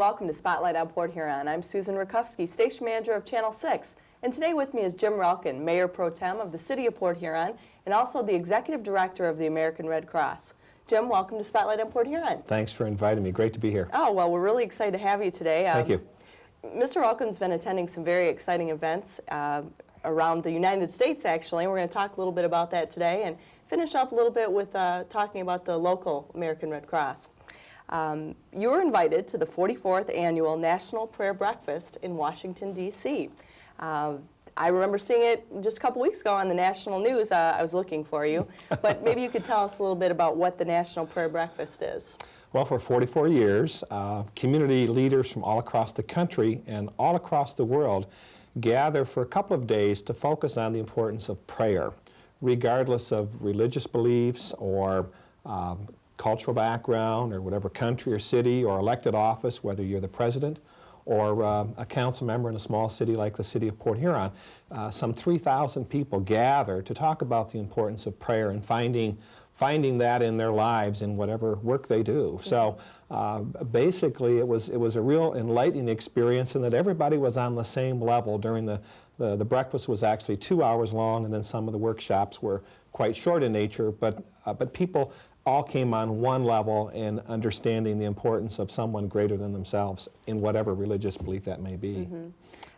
welcome to Spotlight on Port Huron. I'm Susan Rakowski, Station Manager of Channel 6. And today with me is Jim Relken, Mayor Pro Tem of the City of Port Huron, and also the Executive Director of the American Red Cross. Jim, welcome to Spotlight on Port Huron. Thanks for inviting me. Great to be here. Oh, well, we're really excited to have you today. Thank you. Mr. Relken's been attending some very exciting events around the United States, actually. We're going to talk a little bit about that today and finish up a little bit with talking about the local American Red Cross. You were invited to the 44th Annual National Prayer Breakfast in Washington, D.C. I remember seeing it just a couple weeks ago on the national news. I was looking for you. But maybe you could tell us a little bit about what the National Prayer Breakfast is. Well, for 44 years, community leaders from all across the country and all across the world gather for a couple of days to focus on the importance of prayer, regardless of religious beliefs or cultural background or whatever country or city or elected office, whether you're the president or a council member in a small city like the city of Port Huron. Some 3,000 people gather to talk about the importance of prayer and finding that in their lives in whatever work they do. So basically it was a real enlightening experience in that everybody was on the same level during the breakfast was actually 2 hours long, and then some of the workshops were quite short in nature, but people all came on one level in understanding the importance of someone greater than themselves in whatever religious belief that may be. Mm-hmm.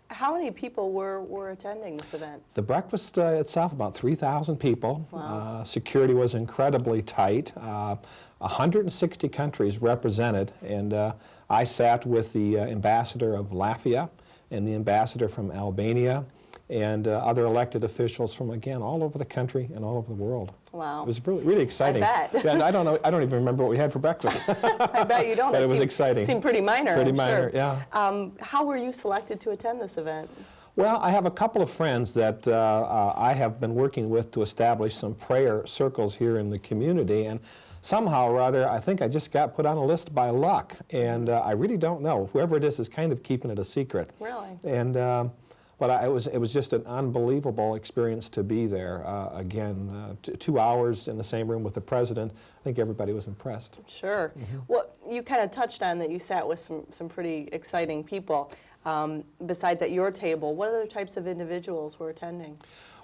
How many people were attending this event? The breakfast itself, about 3,000 people. Wow. Security was incredibly tight. 160 countries represented, and I sat with the ambassador of Latvia and the ambassador from Albania and other elected officials from, again, all over the country and all over the world. Wow. It was really exciting. I bet. Yeah, I don't even remember what we had for breakfast. I bet you don't. But it was exciting. It seemed pretty minor. Pretty I'm minor, sure. yeah. How were you selected to attend this event? Well, I have a couple of friends that I have been working with to establish some prayer circles here in the community, and somehow or other, I think I just got put on a list by luck, and I really don't know. Whoever it is kind of keeping it a secret. Really? And but it was just an unbelievable experience to be there. Again, 2 hours in the same room with the president. I think everybody was impressed. Sure. Mm-hmm. Well, you kind of touched on that you sat with some pretty exciting people. Besides at your table, what other types of individuals were attending?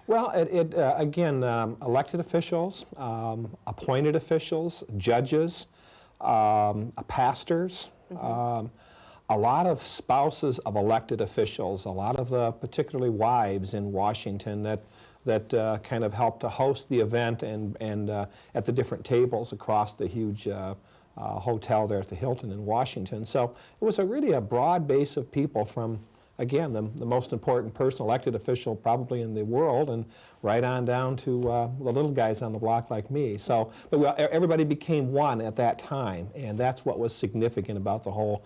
Well, again, elected officials, appointed officials, judges, pastors, mm-hmm. A lot of spouses of elected officials, a lot of the particularly wives in Washington that kind of helped to host the event and at the different tables across the huge hotel there at the Hilton in Washington. So it was really a broad base of people from, again, the most important person, elected official probably in the world, and right on down to the little guys on the block like me. So but everybody became one at that time, and that's what was significant about the whole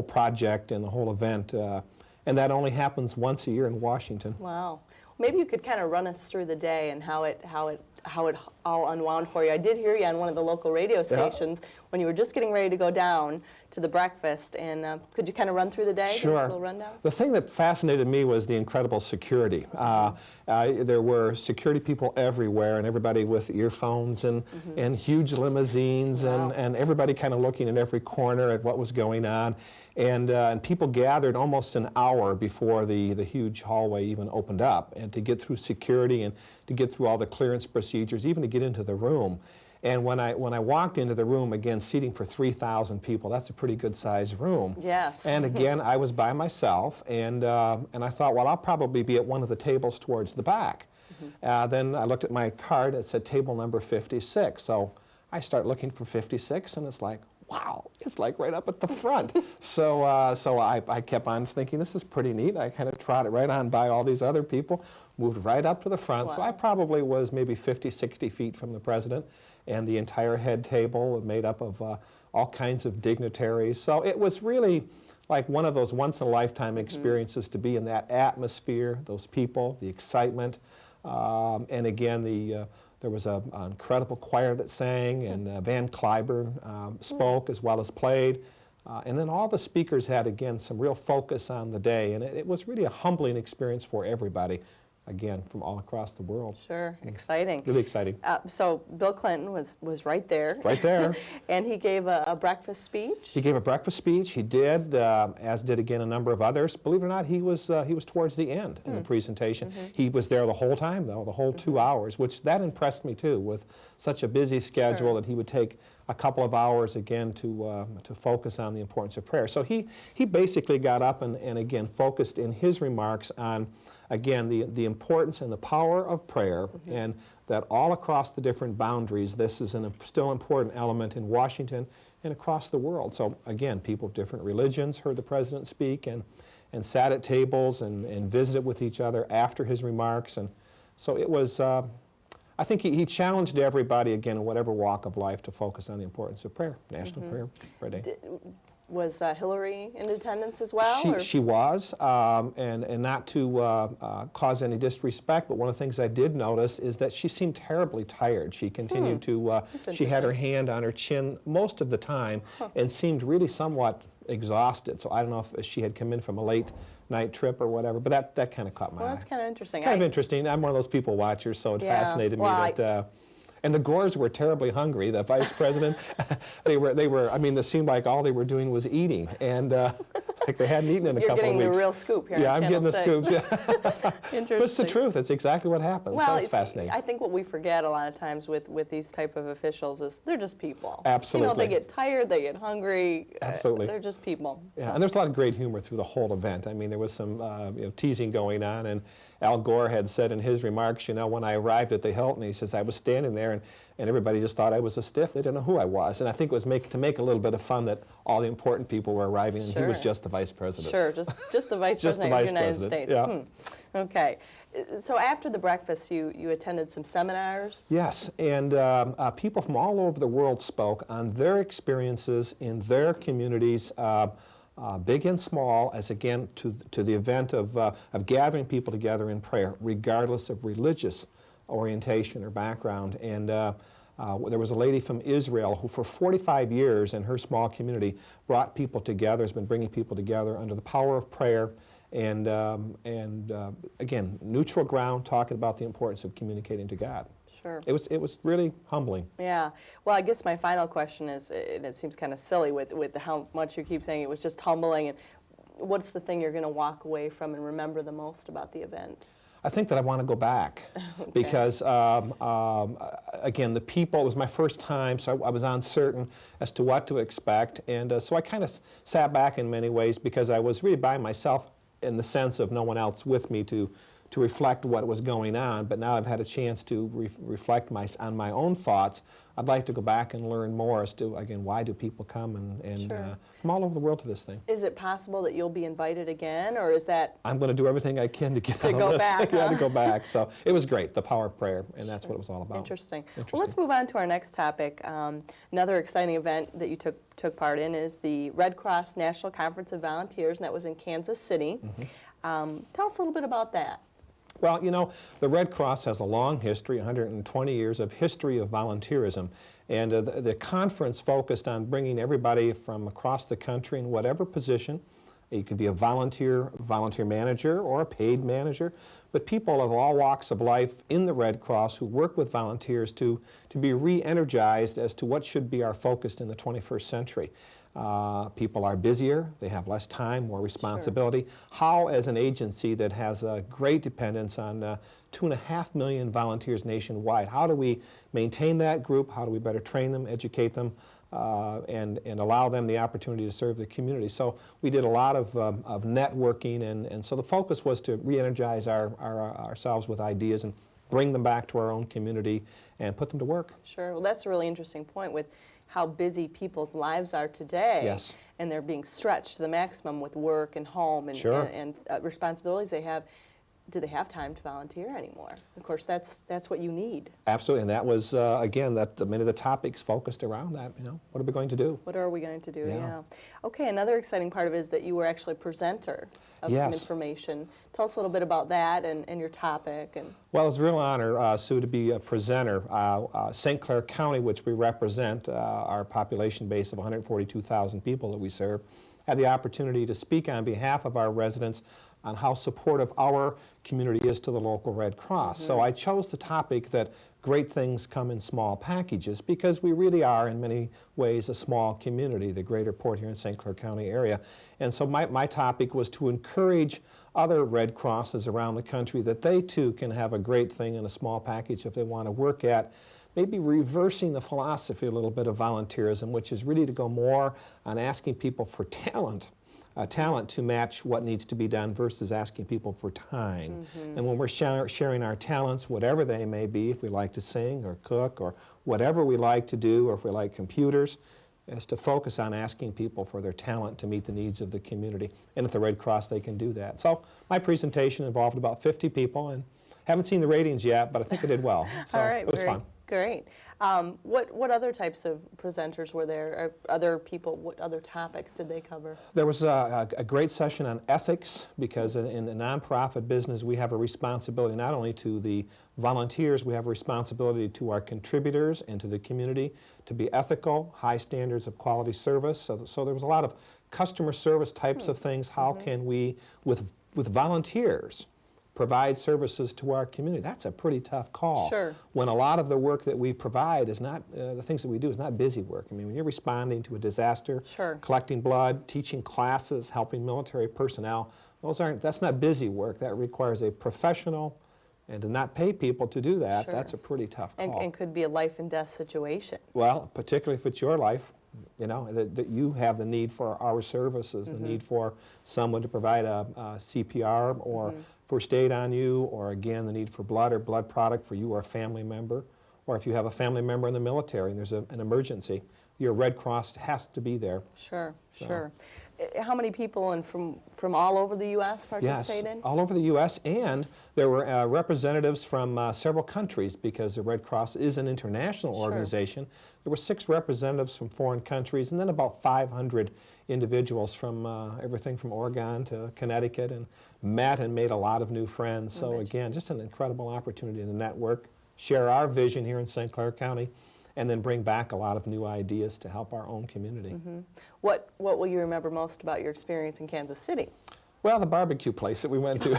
project and the whole event. And that only happens once a year in Washington. Wow. Maybe you could kind of run us through the day and how it all unwound for you. I did hear you on one of the local radio stations when you were just getting ready to go down to the breakfast, and could you kind of run through the day? Sure. Give us a little rundown? The thing that fascinated me was the incredible security. There were security people everywhere, and everybody with earphones and, mm-hmm. and huge limousines, wow. and everybody kind of looking in every corner at what was going on. And people gathered almost an hour before the huge hallway even opened up, and to get through security and to get through all the clearance procedures, even to get into the room. And when I walked into the room, again, seating for 3,000 people, that's a pretty good sized room. Yes. And again, I was by myself, and I thought, well, I'll probably be at one of the tables towards the back. Mm-hmm. Then I looked at my card, it said table number 56. So I start looking for 56, and it's like, wow, it's like right up at the front. So I kept on thinking, this is pretty neat. I kind of trotted right on by all these other people, moved right up to the front. Wow. So I probably was maybe 50, 60 feet from the president, and the entire head table made up of all kinds of dignitaries. So it was really like one of those once-in-a-lifetime experiences to be in that atmosphere, those people, the excitement, and again, there was an incredible choir that sang, and Van Cliburn spoke as well as played. And then all the speakers had, again, some real focus on the day, and it was really a humbling experience for everybody. again, from all across the world. Sure, exciting. Really exciting. So Bill Clinton was right there. Right there. And he gave a breakfast speech. He gave a breakfast speech. He did, as did again a number of others. Believe it or not, he was towards the end in the presentation. He was there the whole time, though, the whole 2 hours, which that impressed me too. With such a busy schedule, that he would take a couple of hours again to focus on the importance of prayer. So he basically got up and again focused in his remarks on, again, the importance and the power of prayer, and that all across the different boundaries, this is a still important element in Washington and across the world. So again, people of different religions heard the president speak and sat at tables and visited with each other after his remarks. And so it was, I think he challenged everybody, again, in whatever walk of life, to focus on the importance of prayer, National Prayer Day. Was Hillary in attendance as well? She was, and not to cause any disrespect, but one of the things I did notice is that she seemed terribly tired. She continued to, she had her hand on her chin most of the time and seemed really somewhat exhausted. So I don't know if she had come in from a late night trip or whatever, but that kind of caught my eye. Well, that's kind of interesting. Kind of interesting. I'm one of those people watchers, so it fascinated me that... and the Gores were terribly hungry. The vice president, they were. I mean, it seemed like all they were doing was eating, and like they hadn't eaten in a couple of weeks. You're getting the real scoop here. Yeah, I'm getting the 6. scoops. Yeah. Interesting. But it's the truth. It's exactly what happened. Well, so it's fascinating. I think what we forget a lot of times with these type of officials is they're just people. Absolutely. You know, they get tired, they get hungry. Absolutely. They're just people. Yeah, So. and there's a lot of great humor through the whole event. I mean, there was some teasing going on, and Al Gore had said in his remarks, you know, when I arrived at the Hilton, he says, I was standing there, and everybody just thought I was a stiff. They didn't know who I was. And I think it was to make a little bit of fun that all the important people were arriving, and he was just the vice president. Sure, just the vice Just president the of vice the United president. States. Yeah. Okay. So after the breakfast, you attended some seminars? Yes, and people from all over the world spoke on their experiences in their communities, big and small, as again to the event of gathering people together in prayer, regardless of religious orientation or background. And there was a lady from Israel who for 45 years in her small community brought people together, has been bringing people together under the power of prayer, and again, neutral ground, talking about the importance of communicating to God. Sure. It was really humbling. Yeah. Well, I guess my final question is, and it seems kind of silly with how much you keep saying it was just humbling, and what's the thing you're going to walk away from and remember the most about the event? I think that I want to go back because, again, the people, it was my first time, so I was uncertain as to what to expect. And so I kind of sat back in many ways because I was really by myself in the sense of no one else with me to reflect what was going on. But now I've had a chance to reflect on my own thoughts. I'd like to go back and learn more as to, again, why do people come and from all over the world to this thing. Is it possible that you'll be invited again, or is that... I'm going to do everything I can to get on the go list. back, To go back. So it was great, the power of prayer, and that's what it was all about. Interesting. Well, let's move on to our next topic. Another exciting event that you took part in is the Red Cross National Conference of Volunteers, and that was in Kansas City. Tell us a little bit about that. Well, you know, the Red Cross has a long history, 120 years of history of volunteerism, and the conference focused on bringing everybody from across the country in whatever position. You could be a volunteer manager, or a paid manager, but people of all walks of life in the Red Cross who work with volunteers to be re-energized as to what should be our focus in the 21st century. People are busier, they have less time, more responsibility. How, as an agency that has a great dependence on 2.5 million volunteers nationwide, how do we maintain that group? How do we better train them, educate them, and allow them the opportunity to serve the community? So we did a lot of networking, and so the focus was to re-energize ourselves with ideas and bring them back to our own community and put them to work. Sure. Well, that's a really interesting point with how busy people's lives are today. Yes. And they're being stretched to the maximum with work and home and responsibilities they have. Do they have time to volunteer anymore? Of course, that's what you need. Absolutely, and that was, again, many of the topics focused around that. You know, what are we going to do? What are we going to do? Yeah. Okay, another exciting part of it is that you were actually a presenter of some information. Tell us a little bit about that and your topic. Well, it's a real honor, Sue, to be a presenter. St. Clair County, which we represent, our population base of 142,000 people that we serve, had the opportunity to speak on behalf of our residents on how supportive our community is to the local Red Cross. So I chose the topic that great things come in small packages, because we really are in many ways a small community, the greater Port Huron St. Clair County area. And so my topic was to encourage other Red Crosses around the country that they too can have a great thing in a small package if they want to work at. Maybe reversing the philosophy a little bit of volunteerism, which is really to go more on asking people for talent to match what needs to be done versus asking people for time. And when we're sharing our talents, whatever they may be, if we like to sing or cook or whatever we like to do, or if we like computers, is to focus on asking people for their talent to meet the needs of the community. And at the Red Cross, they can do that. So my presentation involved about 50 people, and haven't seen the ratings yet, but I think I did well. So All right, it was fun. Great. What other types of presenters were there? Or other people, what other topics did they cover? There was a great session on ethics, because in the nonprofit business we have a responsibility not only to the volunteers, we have a responsibility to our contributors and to the community to be ethical, high standards of quality service. So there was a lot of customer service types of things. How can we, with volunteers, provide services to our community? That's a pretty tough call. Sure. When a lot of the work that we provide is not, the things that we do is not busy work. I mean, when you're responding to a disaster, Sure. collecting blood, teaching classes, helping military personnel, that's not busy work. That requires a professional, and to not pay people to do that, Sure. that's a pretty tough call. And could be a life and death situation. Well, particularly if it's your life, you know, that you have the need for our services, the need for someone to provide a CPR or first aid on you, or again, the need for blood or blood product for you or a family member, or if you have a family member in the military and there's an emergency, your Red Cross has to be there. Sure, sure. How many people and from all over the U.S. participated? Yes, all over the U.S., and there were representatives from several countries, because the Red Cross is an international organization. There were 6 representatives from foreign countries, and then about 500 individuals from everything from Oregon to Connecticut, and met and made a lot of new friends. So again, just an incredible opportunity to network, share our vision here in St. Clair County, and then bring back a lot of new ideas to help our own community. What will you remember most about your experience in Kansas City? Well, the barbecue place that we went to.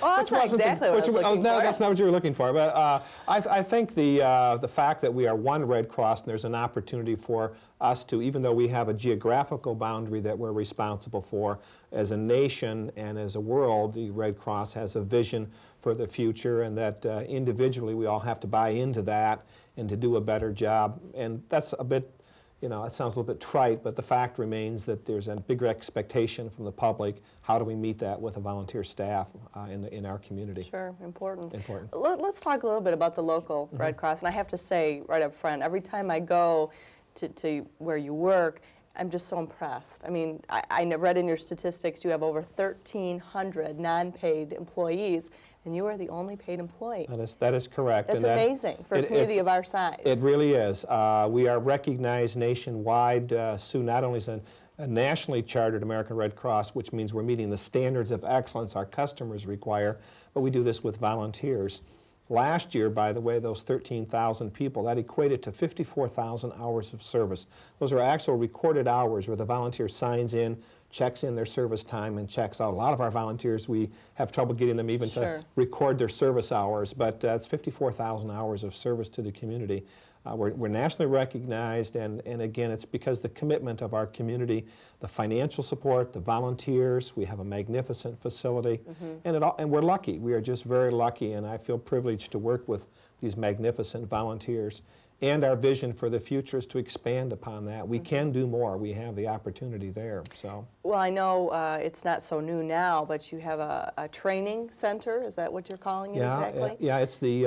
Oh, that's not exactly what I was looking for. That's not what you were looking for. But I think the fact that we are one Red Cross, and there's an opportunity for us to, even though we have a geographical boundary that we're responsible for, as a nation and as a world, the Red Cross has a vision for the future, and that individually we all have to buy into that and to do a better job. And that's a bit, you know, it sounds a little bit trite, but the fact remains that there's a bigger expectation from the public. How do we meet that with a volunteer staff in our community? Sure, important. Important. Let's talk a little bit about the local Red Cross. And I have to say right up front, every time I go to where you work, I'm just so impressed. I mean, I read in your statistics you have over 1,300 non-paid employees, and you are the only paid employee. That is correct. That's amazing for a community of our size. It really is. We are recognized nationwide, Sue, not only as a nationally chartered American Red Cross, which means we're meeting the standards of excellence our customers require, but we do this with volunteers. Last year, by the way, those 13,000 people, that equated to 54,000 hours of service. Those are actual recorded hours where the volunteer signs in, checks in their service time, and checks out. A lot of our volunteers, we have trouble getting them even to record their service hours, but it's 54,000 hours of service to the community. We're nationally recognized, and again, it's because the commitment of our community, the financial support, the volunteers. We have a magnificent facility, and we're lucky. We are just very lucky, and I feel privileged to work with these magnificent volunteers. And our vision for the future is to expand upon that. We can do more. We have the opportunity there. So. Well, I know it's not so new now, but you have a training center. Is that what you're calling it exactly? Yeah, it's the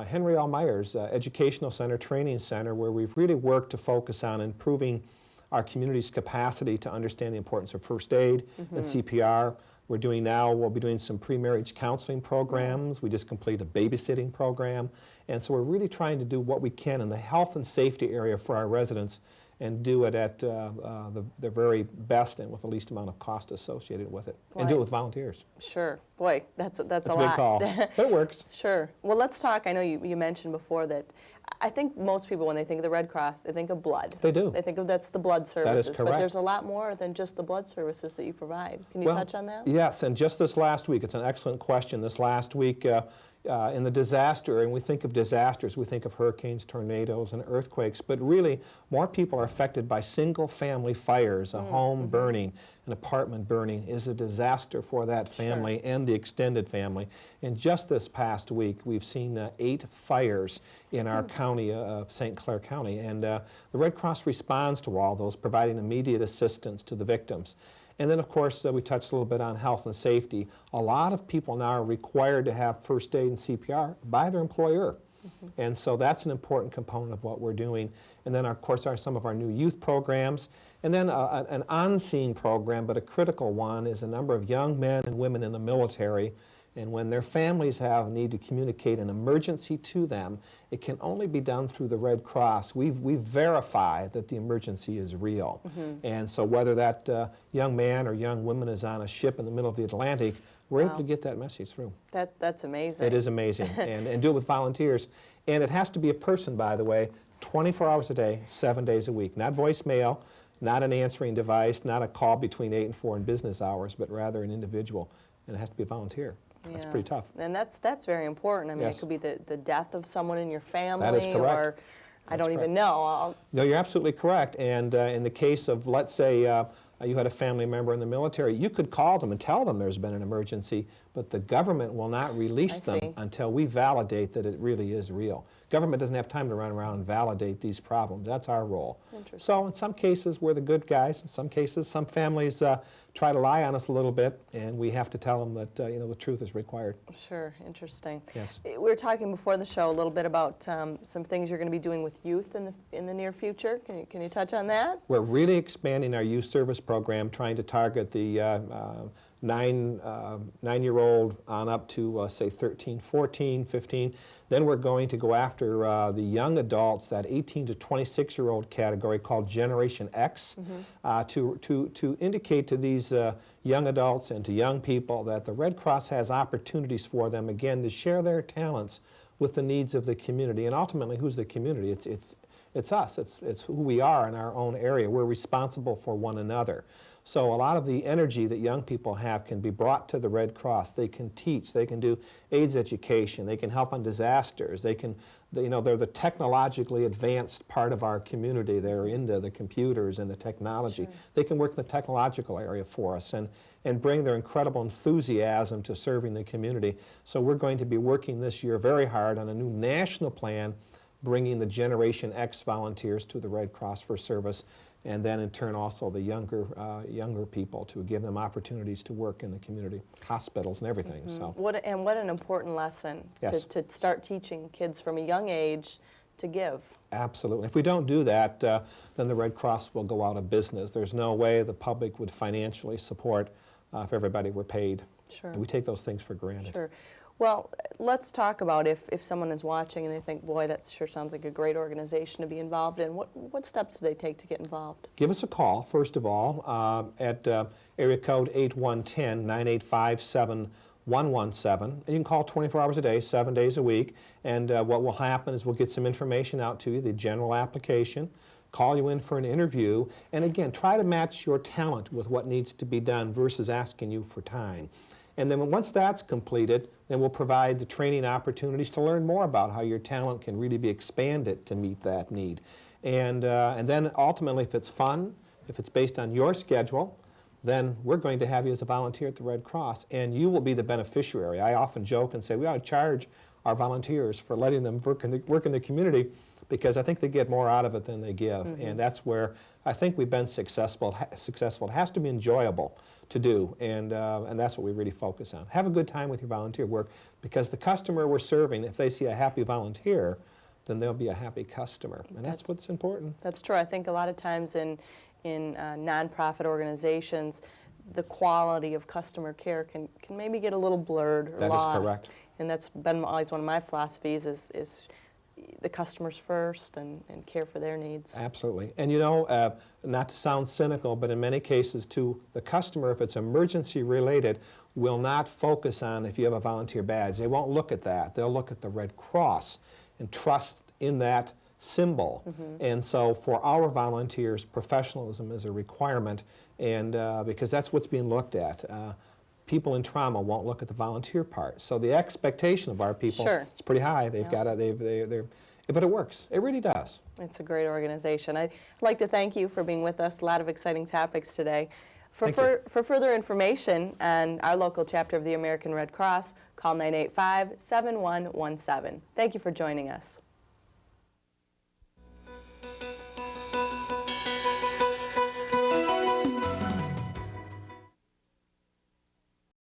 Henry L. Myers Educational Center, Training Center, where we've really worked to focus on improving our community's capacity to understand the importance of first aid and CPR. We'll be doing some pre-marriage counseling programs. We just completed a babysitting program. And so we're really trying to do what we can in the health and safety area for our residents, and do it at the very best and with the least amount of cost associated with it. And do it with volunteers. Sure. Boy, that's a It's a lot. big call, but it works. Sure. Well, let's talk. I know you mentioned before that I think most people, when they think of the Red Cross, they think of blood. They do. They think of that's the blood services. correct. But there's a lot more than just the blood services that you provide. Can you touch on that? Yes, and just this last week, it's an excellent question. This last week in the disaster, and we think of disasters, we think of hurricanes, tornadoes, and earthquakes, but really more people are affected by single-family fires. A home burning, an apartment burning is a disaster for that family and the extended family. And just this past week, we've seen 8 fires in our county of St. Clair County, and the Red Cross responds to all those, providing immediate assistance to the victims. And then, of course, we touched a little bit on health and safety. A lot of people now are required to have first aid and CPR by their employer. And so that's an important component of what we're doing. And then, of course, are some of our new youth programs. And then an on-scene program, but a critical one, is a number of young men and women in the military. And when their families need to communicate an emergency to them, it can only be done through the Red Cross. We verify that the emergency is real. And so whether that young man or young woman is on a ship in the middle of the Atlantic, we're able to get that message through. That's amazing. It is amazing, and do it with volunteers. And it has to be a person, by the way, 24 hours a day, 7 days a week. Not voicemail, not an answering device, not a call between 8 and 4 in business hours, but rather an individual. And it has to be a volunteer. That's pretty tough. And that's very important. I mean, it could be the death of someone in your family. That is correct. Or I don't even know. No, you're absolutely correct. And in the case of, let's say, you had a family member in the military, you could call them and tell them there's been an emergency, but the government will not release them until we validate that it really is real. Government doesn't have time to run around and validate these problems. That's our role. So in some cases, we're the good guys. In some cases, some families try to lie on us a little bit, and we have to tell them that the truth is required. Sure, interesting. Yes. We were talking before the show a little bit about some things you're going to be doing with youth in the near future. Can you touch on that? We're really expanding our youth service program, trying to target the 9-year-old on up to, say, 13, 14, 15. Then we're going to go after the young adults, that 18 to 26-year-old category called Generation X, to indicate to these young adults and to young people that the Red Cross has opportunities for them, again, to share their talents with the needs of the community. And ultimately, who's the community? It's us. It's who we are in our own area. We're responsible for one another. So a lot of the energy that young people have can be brought to the Red Cross. They can teach. They can do AIDS education. They can help on disasters. They're the technologically advanced part of our community. They're into the computers and the technology. They can work in the technological area for us and bring their incredible enthusiasm to serving the community. So we're going to be working this year very hard on a new national plan, bringing the Generation X volunteers to the Red Cross for service, and then in turn also the younger people, to give them opportunities to work in the community, hospitals and everything. So what an important lesson to start teaching kids from a young age to give. Absolutely. If we don't do that, then the Red Cross will go out of business. There's no way the public would financially support if everybody were paid. Sure. And we take those things for granted. Sure. Well, let's talk about if someone is watching and they think, boy, that sure sounds like a great organization to be involved in. What steps do they take to get involved? Give us a call, first of all, at area code 8110-985-7117. And you can call 24 hours a day, 7 days a week. And what will happen is we'll get some information out to you, the general application, call you in for an interview, and again, try to match your talent with what needs to be done versus asking you for time. And then once that's completed, then we'll provide the training opportunities to learn more about how your talent can really be expanded to meet that need. And then ultimately, if it's fun, if it's based on your schedule, then we're going to have you as a volunteer at the Red Cross, and you will be the beneficiary. I often joke and say we ought to charge our volunteers for letting them work in the community, because I think they get more out of it than they give. And that's where I think we've been successful. It has to be enjoyable to do, and that's what we really focus on. Have a good time with your volunteer work, because the customer we're serving, if they see a happy volunteer, then they'll be a happy customer, and that's what's important. That's true. I think a lot of times in nonprofit organizations, the quality of customer care can maybe get a little blurred or lost. That is correct. And that's been always one of my philosophies is the customers first and care for their needs. Absolutely. And you know, not to sound cynical, but in many cases too, the customer, if it's emergency related, will not focus on if you have a volunteer badge. They won't look at that. They'll look at the Red Cross and trust in that symbol. And so for our volunteers, professionalism is a requirement, and because that's what's being looked at. People in trauma won't look at the volunteer part. So the expectation of our people is pretty high. They've got to, but it works. It really does. It's a great organization. I'd like to thank you for being with us. A lot of exciting topics today. For further information on our local chapter of the American Red Cross, call 985-7117. Thank you for joining us.